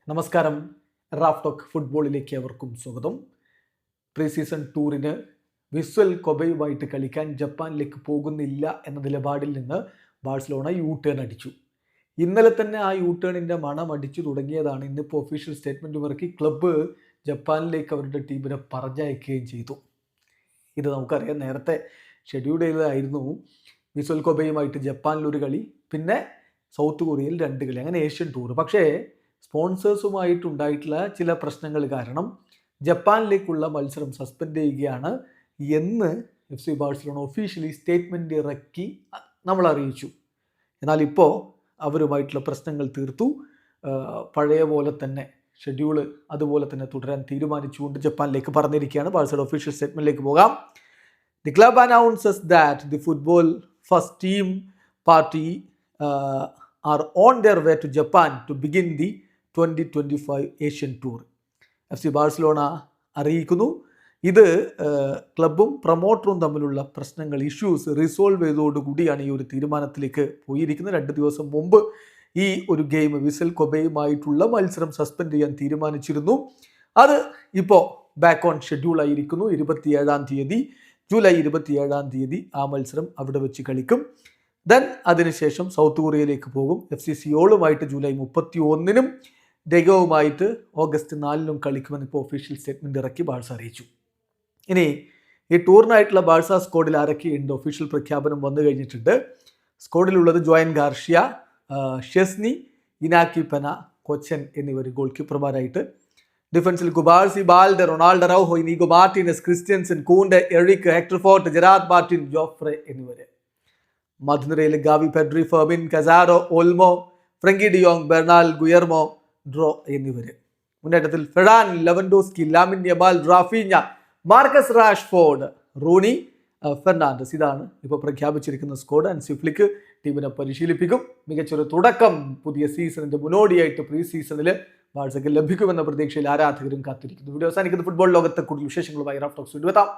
നമസ്കാരം. Raf talk ഫുട്ബോളിലേക്ക് അവർക്കും സ്വാഗതം. പ്രീ സീസൺ ടൂറിന് വിസ്വൽ കൊബയുമായിട്ട് കളിക്കാൻ ജപ്പാനിലേക്ക് പോകുന്നില്ല എന്ന നിലപാടിൽ നിന്ന് ബാഴ്സലോണ യു ടേൺ അടിച്ചു. ഇന്നലെ തന്നെ ആ യു ടേണിൻ്റെ മണം അടിച്ചു തുടങ്ങിയതാണ്. ഇന്നിപ്പോൾ ഒഫീഷ്യൽ സ്റ്റേറ്റ്മെൻറ്റ് ഇറക്കി ക്ലബ്ബ് ജപ്പാനിലേക്ക് അവരുടെ ടീമിനെ പറഞ്ഞയക്കുകയും ചെയ്തു. ഇത് നമുക്കറിയാം, നേരത്തെ ഷെഡ്യൂൾ ചെയ്തതായിരുന്നു വിസ്വൽ കൊബയുമായിട്ട് ജപ്പാനിലൊരു കളി, പിന്നെ സൗത്ത് കൊറിയയിൽ 2 കളി, അങ്ങനെ ഏഷ്യൻ ടൂർ. പക്ഷേ സ്പോൺസേഴ്സുമായിട്ടുണ്ടായിട്ടുള്ള ചില പ്രശ്നങ്ങൾ കാരണം ജപ്പാനിലേക്കുള്ള മത്സരം സസ്പെൻഡ് ചെയ്യുകയാണ് എന്ന് FC ബാഴ്സലോണ ഒഫീഷ്യലി സ്റ്റേറ്റ്മെൻറ്റ് ഇറക്കി നമ്മൾ അറിയിച്ചു. എന്നാൽ ഇപ്പോൾ അവരുമായിട്ടുള്ള പ്രശ്നങ്ങൾ തീർത്തു. പഴയ പോലെ തന്നെ ഷെഡ്യൂള് അതുപോലെ തന്നെ തുടരാൻ തീരുമാനിച്ചുകൊണ്ട് ജപ്പാനിലേക്ക് പറഞ്ഞിരിക്കുകയാണ്. ബാഴ്സലോണ ഒഫീഷ്യൽ സ്റ്റേറ്റ്മെൻറ്റിലേക്ക് പോകാം. The club announces that the football first team party are on their way to Japan to begin the 2025 Asian tour. FC Barcelona അറിയിക്കുന്നു, ഇത് ക്ലബും പ്രൊമോട്ടറും തമ്മിലുള്ള പ്രശ്നങ്ങൾ, ഇഷ്യൂസ് റിസോൾവ് ചെയ്തതോടുകൂടിയാണ് ഈ ഒരു തീരുമാനത്തിലേക്ക് പോയിരിക്കുന്നത്. 2 ദിവസം മുമ്പ് ഈ ഒരു ഗെയിം വിസൽ കൊബയുമായിട്ടുള്ള മത്സരം സസ്പെൻഡ് ചെയ്യാൻ തീരുമാനിച്ചിരുന്നു. അത് ഇപ്പോൾ ബാക്ക് ഓൺ ഷെഡ്യൂൾ ആയിരിക്കുന്നു. 27-ാം തീയതി, ജൂലൈ 27-ാം തീയതി ആ മത്സരം അവിടെ വെച്ച് കളിക്കും. ദെൻ അതിനുശേഷം സൗത്ത് കൊറിയയിലേക്ക് പോകും. FC സിയോളുമായിട്ട് ജൂലൈ 31-നും ഡെഗോവുമായിട്ട് ഓഗസ്റ്റ് 4-നും കളിക്കുമെന്ന് ഇപ്പോൾ ഒഫീഷ്യൽ സ്റ്റേറ്റ്മെൻറ്റ് ഇറക്കി ബാഴ്സ അറിയിച്ചു. ഇനി ഈ ടൂറിനായിട്ടുള്ള ബാഴ്സ സ്ക്വാഡിൽ ആരൊക്കെയുണ്ട്? ഒഫീഷ്യൽ പ്രഖ്യാപനം വന്നു കഴിഞ്ഞിട്ടുണ്ട്. സ്ക്വാഡിലുള്ളത് Joan Garcia, Szczesny, Inaki Pena, Kochen എന്നിവർ ഗോൾ കീപ്പർമാരായിട്ട്. ഡിഫൻസിൽ Cubarsi, Balde, Ronaldo Araujo, Inigo Martinez, Christensen, Kounde, Eric, Hector Fort, Gerard Martin, Jofre എന്നിവർ. മധ്യനിരയിൽ Gavi, Pedri, Fermin, Casado, Olmo, Frenkie de Jong, Bernal, Guillermo, Dro എന്നിവർ. മുന്നേറ്റത്തിൽ Ferran, Lewandowski, Lamine Yamal, Raphinha, Marcus Rashford, Rooney, Fernandez. ഇതാണ് ഇപ്പോൾ പ്രഖ്യാപിച്ചിരിക്കുന്ന squad. ഹാൻസി Flick ടീമിനെ പരിശീലിപ്പിക്കും. മികച്ചൊരു തുടക്കം പുതിയ സീസണിൻ്റെ മുന്നോടിയായിട്ട് പ്രീ സീസണിൽ ബാഴ്സയ്ക്ക് ലഭിക്കുമെന്ന പ്രതീക്ഷയിൽ ആരാധകരും കാത്തിരിക്കുന്നു. വീഡിയോ അവസാനിക്കുന്ന ഫുട്ബോൾ ലോകത്തെ കൂടുതൽ വിശേഷങ്ങളുമായി റാഫ് ടോക്സ് വീണ്ടും എത്താം.